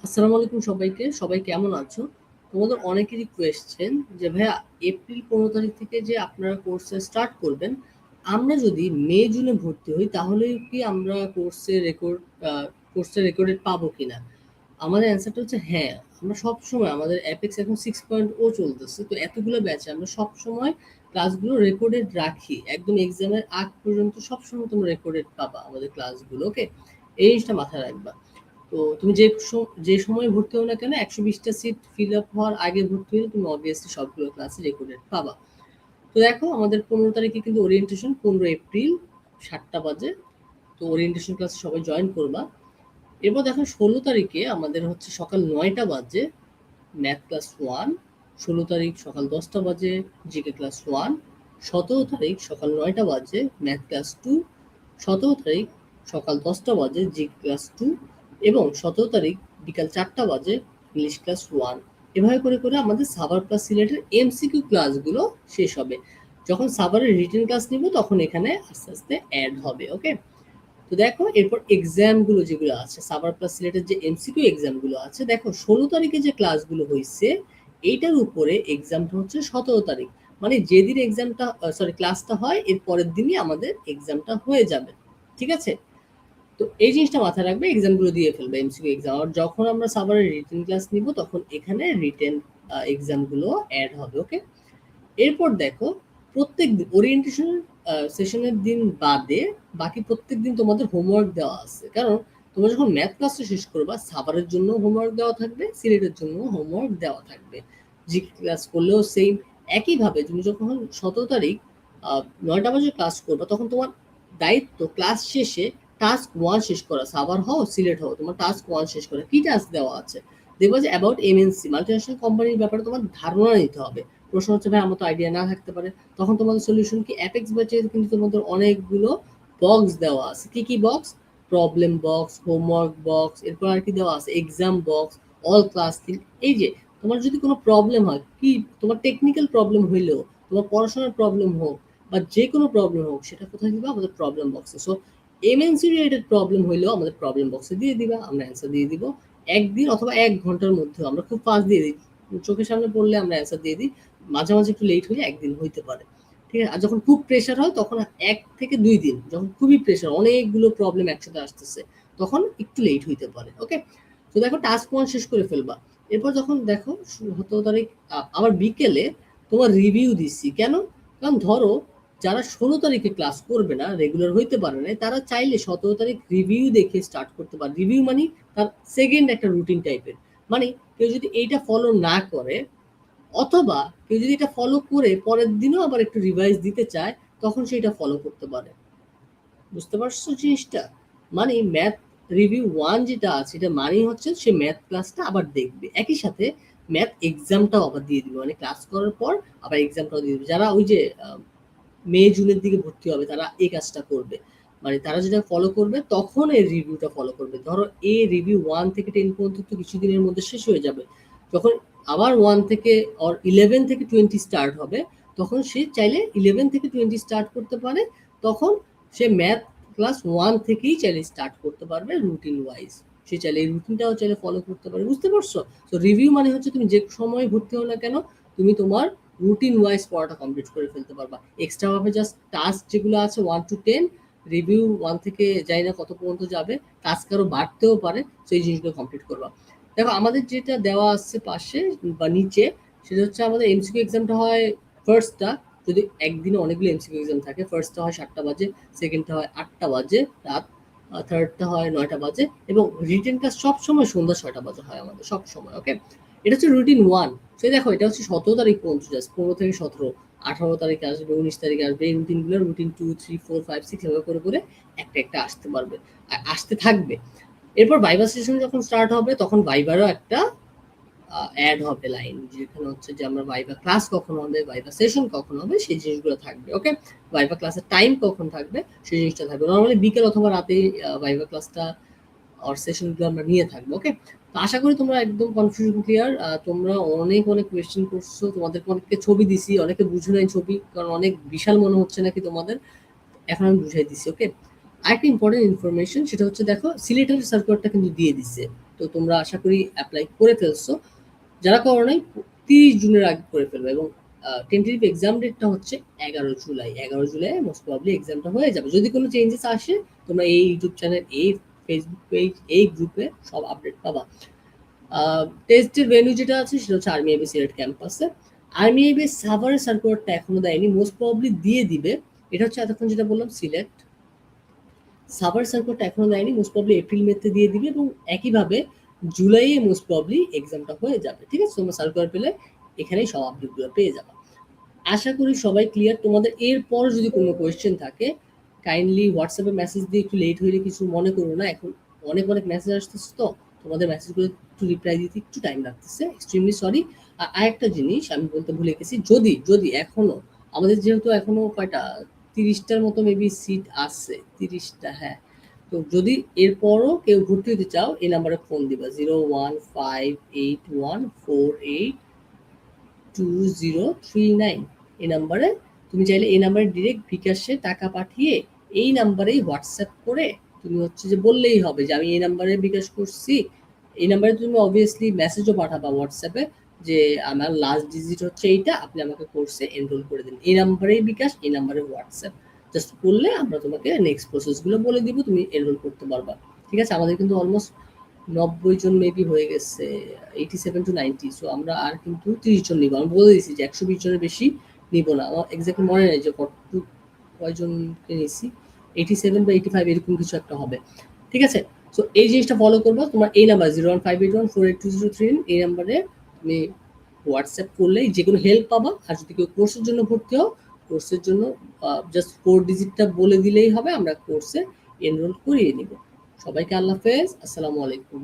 আসসালামু আলাইকুম সবাইকে। সবাই কেমন আছো? তোমাদের অনেকেরই কোয়েশ্চেন যে ভাইয়া এপ্রিল ১৫ তারিখ থেকে যে আপনারা কোর্সে স্টার্ট করবেন, আমরা যদি মে জুনে ভর্তি হই তাহলে কি আমরা কোর্সের রেকর্ডেড পাবো কিনা? আমাদের অ্যান্সারটা হচ্ছে হ্যাঁ। আমরা সবসময় আমাদের অ্যাপেক্স এখন 6.0 চলতেছে। তো এতগুলো ব্যাচে আমরা সবসময় ক্লাসগুলো রেকর্ডেড রাখি। একদম এক্সামের আগ পর্যন্ত সবসময় তোমরা রেকর্ডেড পাবা আমাদের ক্লাসগুলো। ওকে? এই জিনিসটা মাথায় রাখবা। তো তুমি যে সময় ভর্তি হও না কেন 120টা সিট ফিল আপ হওয়ার আগে ভর্তি হলে তুমি অবভিয়াসলি সবগুলো ক্লাসে রেকর্ডেড পাবা। তো দেখো আমাদের 15 তারিখে কিন্তু ওরিয়েন্টেশন 15 এপ্রিল 7টা বাজে। তো ওরিয়েন্টেশন ক্লাসে সবাই জয়েন করবা। এরপর দেখো 16 তারিখে আমাদের হচ্ছে সকাল 9টা বাজে ম্যাথ ক্লাস 1, 16 তারিখ সকাল 10টা বাজে জিকে ক্লাস 1, 17 তারিখ সকাল 9টা বাজে ম্যাথ ক্লাস 2, 17 তারিখ সকাল 10টা বাজে জিকে ক্লাস 2 এবং 17 তারিখ বিকাল 4টা বাজে ইংলিশ ক্লাস 1। এভাবে করে করে আমাদের সাভার প্লাস সিলেটের এমসিকিউ ক্লাসগুলো শেষ হবে। যখন সাভারের রিটেন ক্লাস নিব তখন এখানে আস্তে আস্তে অ্যাড হবে। ওকে? তো দেখো এরপর এক্সামগুলো যেগুলো আছে সাভার প্লাস সিলেটের যে এমসিকিউ এক্সামগুলো আছে, দেখো 16 তারিখে যে ক্লাসগুলো হয়েছে এইটার উপরে এক্সামটা হচ্ছে 17 তারিখ। মানে যেদিন এক্সামটা ক্লাসটা হয় এর পরের দিনই আমাদের এক্সামটা হয়ে যাবে। ঠিক আছে? তো এই জিনিসটা মাথায় রাখবে, এক্সামগুলো দিয়ে ফেলবে এমসিকিউ এক্সাম। আর যখন আমরা সাভারের রিটেন ক্লাস নিব তখন এখানে রিটেন এক্সামগুলো অ্যাড হবে। ওকে? এরপর দেখো প্রত্যেকদিন ওরিয়েন্টেশন সেশনের দিন বাদে বাকি প্রত্যেকদিন তোমাদের হোমওয়ার্ক দেওয়া আছে। কারণ তোমরা যখন ম্যাথ ক্লাসটা শেষ করবা সাভারের জন্য হোমওয়ার্ক দেওয়া থাকবে, সিলেটের জন্য হোমওয়ার্ক দেওয়া থাকবে। জিকে ক্লাস করলেও সেম একইভাবে। তুমি যখন 17 তারিখ 9টা বাজে ক্লাস করবা তখন তোমার দায়িত্ব ক্লাস শেষে টাস্ক 1 শেষ করা। সাভার হও সিলেট হও, তোমার টাস্ক 1 শেষ করা। কি টাস্ক দেওয়া আছে? দেখবা যে অ্যাবাউট এমএনসি মাল্টিন্যাশনাল কোম্পানির ব্যাপারে তোমার ধারণা নিতে হবে। প্রশ্ন হচ্ছে ভাই আমার তো আইডিয়া না থাকতে পারে। তখন তোমাদের সলিউশন কি অ্যাপেক্স ব্যাচে কিন্তু তোমাদের অনেকগুলো বক্স দেওয়া আছে। কি কি box? Problem box, homework box, এরপর আর কি দেওয়া আছে? Exam box, all class thing. এই যে তোমার যদি কোনো প্রবলেম হয়, কি তোমার টেকনিক্যাল প্রবলেম হইলেও, তোমার পড়াশোনার প্রবলেম হোক বা যে কোনো প্রবলেম হোক, সেটা কোথায় দিবা? আমাদের প্রবলেম বক্সে। সো এমএনসি রিলেটেড প্রবলেম হইলেও আমাদের প্রবলেম বক্সে দিয়ে দিবা, আমরা অ্যান্সার দিয়ে দিব। একদিন অথবা 1 ঘন্টার মধ্যে আমরা খুব ফাস্ট দিয়ে দিই। চোখের সামনে পড়লে আমরা অ্যান্সার দিয়ে দিই। মাঝে মাঝে একটু লেট হলে একদিন হইতে পারে। ঠিক আছে? আর যখন খুব প্রেশার হয় তখন 1 থেকে 2 দিন। যখন খুবই প্রেশার অনেকগুলো প্রবলেম একসাথে আসতেছে তখন একটু লেট হইতে পারে। ওকে? তো দেখো টাস্ক 1 শেষ করে ফেলবা। এরপর যখন দেখো 17 তারিখ আবার বিকেলে তোমার রিভিউ দিচ্ছি। কেন? কারণ ধরো যারা 16 তারিখে ক্লাস করবে না, রেগুলার হইতে পারে না, তারা চাইলে 17 তারিখ রিভিউ দেখে স্টার্ট করতে পারে। রিভিউ মানে তার সেকেন্ড একটা রুটিন টাইপের। মানে কেউ যদি এইটা ফলো না করে অথবা কেউ যদি এটা ফলো করে পরের দিনও আবার একটু রিভাইজ দিতে চায় তখন সে এটা ফলো করতে পারে। বুঝতে পারছো জিনিসটা? মানে ম্যাথ রিভিউ 1 যেটা আছে এটা মানেই হচ্ছে সে ম্যাথ ক্লাসটা আবার দেখবে। একই সাথে ম্যাথ এক্সামটাও আবার দিয়ে দিবে। মানে ক্লাস করার পর আবার এক্সামটাও দিয়ে দিবে। যারা ওই যে মে জুনের দিকে ভর্তি হবে তারা এই কাজটা করবে। মানে তারা যেটা ফলো করবে তখন এই রিভিউটা ফলো করবে। ধরো এ রিভিউ 1 থেকে 10 পর্যন্ত তো কিছুদিনের মধ্যে শেষ হয়ে যাবে। যখন আবার 1 থেকে অর 11 থেকে 20 স্টার্ট হবে তখন সে চাইলে 11 থেকে 20 স্টার্ট করতে পারে। তখন সে ম্যাথ ক্লাস 1 থেকেই চাইলে স্টার্ট করতে পারবে রুটিন ওয়াইজ। সে চাইলে এই রুটিনটাও চাইলে ফলো করতে পারে। বুঝতে পারছো? তো রিভিউ মানে হচ্ছে তুমি যে সময় ভর্তি হও না কেন তুমি তোমার রুটিন ওয়াইজ পড়াটা কমপ্লিট করে ফেলতে পারবা। এক্সট্রা ভাবে জাস্ট টাস্ক যেগুলো আছে 1 to 10, রিভিউ 1 থেকে যাই না কত পর্যন্ত যাবে, টাস্ক আরো বাড়তেও পারে। সেই জিনিসগুলো কমপ্লিট করবা। দেখো আমাদের যেটা দেওয়া আছে পাশে বা নিচে সেটা হচ্ছে আমাদের এমসিকিউ এক্সামটা হয় ফার্স্টটা, যদি একদিনে অনেকগুলো এমসিকিউ এক্সাম থাকে, ফার্স্টটা হয় 7টা বাজে, সেকেন্ডটা হয় 8টা বাজে রাত, থার্ডটা হয় 9টা বাজে এবং রিটেনটা সবসময় সন্ধ্যা 6টা বাজে হয় আমাদের সবসময়। ওকে? এটা হচ্ছে রুটিন 1। সে দেখো এটা হচ্ছে 17 তারিখ পর্যন্ত, জাস্ট 15 থেকে 17, 18 তারিখে আসবে, 19 তারিখে আসবে। এই রুটিনগুলো রুটিন 2, 3, 4, 5, 6 এভাবে করে করে একটা একটা আসতে পারবে, আসতে থাকবে। এরপর ভাইবা সেশন যখন স্টার্ট হবে তখন ভাইবারও একটা অ্যাড হবে লাইন, যেখানে হচ্ছে যে আমরা ভাইবা ক্লাস কখন হবে, ভাইবা সেশন কখন হবে সেই জিনিসগুলো থাকবে। ওকে? ভাইবা ক্লাসের টাইম কখন থাকবে সেই জিনিসটা থাকবে। নর্মালি বিকেল অথবা রাতে ভাইবা ক্লাসটা অর সেশনগুলো আমরা নিয়ে থাকবো। ওকে? তো আশা করি তোমরা একদম কনফিউশন ক্লিয়ার। তোমরা অনেক অনেক কোয়েশ্চেন করছো, তোমাদেরকে অনেককে ছবি দিছি, অনেকে বুঝে নাই ছবি, কারণ অনেক বিশাল মনে হচ্ছে নাকি তোমাদের। এখন আমি বুঝাই দিচ্ছি। ওকে? আরেকটা ইম্পর্টেন্ট ইনফরমেশন সেটা হচ্ছে দেখো সিলেটের সার্কুলারটা কিন্তু দিয়ে দিচ্ছে। তো তোমরা আশা করি অ্যাপ্লাই করে ফেলছো। যারা করো নাই 30 জুনের আগে করে ফেলবে। এবং টেন্টেটিভ এক্সাম ডেটটা হচ্ছে 11 জুলাই। 11 জুলাই মোস্ট প্রবাবলি এক্সামটা হয়ে যাবে। যদি কোনো চেঞ্জেস আসে তোমরা এই ইউটিউব চ্যানেল, এই ফেসবুক পেজ, এই গ্রুপে সব আপডেট পাবা। টেস্টের ভেন্যু যেটা আছে সেটা হচ্ছে আর্মি এবি সিলেট ক্যাম্পাসে। আর্মি এবি সাভারের সার্কুলারটা এখনো দেয়নি, মোস্ট প্রবাবলি দিয়ে দিবে। এটা হচ্ছে এতক্ষণ যেটা বললাম সিলেট। সাভার সার্কুলারটা এখনো দেয়নি, মোস্ট প্রবাবলি এপ্রিল মেতে দিয়ে দিবে এবং একইভাবে জুলাইয়ে মোস্ট প্রবাবলি এক্সামটা হয়ে যাবে। ঠিক আছে, তোমরা সার্কুলার পেলে এখানেই সব আপডেটগুলো পেয়ে যাবে। আশা করি সবাই ক্লিয়ার। তোমাদের এরপর যদি কোনো কোয়েশ্চেন থাকে কাইন্ডলি হোয়াটসঅ্যাপে মেসেজ দিয়ে, একটু লেট হইলে কিছু মনে করো না, এখন অনেক অনেক মেসেজ আসতেছে, তো তোমাদের মেসেজগুলো একটু রিপ্লাই দিতে একটু টাইম লাগতেছে, এক্সট্রিমলি সরি। আর আরেকটা জিনিস আমি বলতে ভুলে গেছি, যদি যদি এখনো আমাদের যেহেতু এখনো কয়টা 30টার মতো মেবি সিট আছে, 30টা, হ্যাঁ। তো যদি এরপরও কেউ ভর্তি হতে চাও এই নাম্বারে ফোন দিবা 0158114820039। এই নাম্বারে তুমি চাইলে এই নাম্বারে ডিরেক্ট বিকাশে টাকা পাঠিয়ে এই নাম্বারেই হোয়াটসঅ্যাপ করে তুমি হচ্ছে যে বললেই হবে যে আমি এই নাম্বারে বিকাশ করছি। এই নাম্বারে তুমি অবভিয়াসলি মেসেজও পাঠাবা হোয়াটসঅ্যাপে যে আমার লাস্ট ডিজিট হচ্ছে এইটা, আপনি আমাকে কোর্সে এনরোল করে দিন। এই নাম্বারেই বিকাশ, এই নাম্বারে হোয়াটসঅ্যাপ জাস্ট করলে আমরা তোমাকে নেক্সট প্রসেসগুলো বলে দিব, তুমি এনরোল করতে পারবা। ঠিক আছে, আমাদের কিন্তু অলমোস্ট 90 জন মেবি হয়ে গেছে, 87 to 90। সো আমরা আর কিন্তু 30 জন নিব। আমি বলে দিয়েছি যে 120 জনের বেশি নিব না। আমার এক্স্যাক্টলি মনে নেই যে কয়জনকে নিয়েছি, 87 বা 85 এরকম কিছু একটা হবে। ঠিক আছে, সো এই জিনিসটা ফলো করবা। তোমার এই নাম্বার 01581482039 এই নাম্বারে তুমি হোয়াটসঅ্যাপ করলেই যে কোনো হেল্প পাবা। আর যদি কেউ কোর্সের জন্য ভর্তি হও, কোর্সের জন্য জাস্ট 4 ডিজিটটা বলে দিলেই হবে, আমরা কোর্সে এনরোল করিয়ে নিব। সবাইকে আল্লাহ হাফেজ, আসসালামু আলাইকুম।